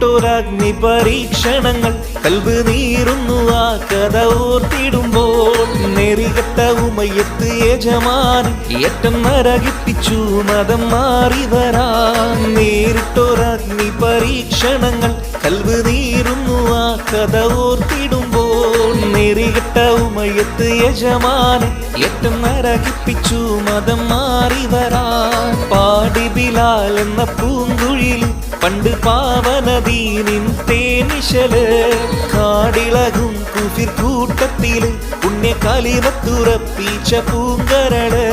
നേരിട്ടൊരഗ്നി പരീക്ഷണങ്ങൾ കൽബ് നീറുന്നു ആ കഥ ഓർത്തിടുമ്പോൾ. നെറികെട്ട ഉമയത്ത് യജമാനൻ ഏറ്റം നരകിപ്പിച്ചു മതം മാറി വരാൻ. നേരിട്ടൊരഗ്നി പരീക്ഷണങ്ങൾ കൽബ് നീറുന്നു ആ കഥ ഓർത്തിടുമ്പോൾ. നെറികെട്ട ഉമയത്ത് യജമാനൻ ഏറ്റം നരകിപ്പിച്ചു മതം മാറി വരാൻ. പാടി ബിലാൽ എന്ന പൂങ്കുഴിൽ പണ്ട് പാവനദീനിൻ തേനിശല്. കാടിളകും കുഫിർ കൂട്ടത്തില് പുണ്യ കലിമത്തുറപ്പിച്ച പൂങ്കരള്.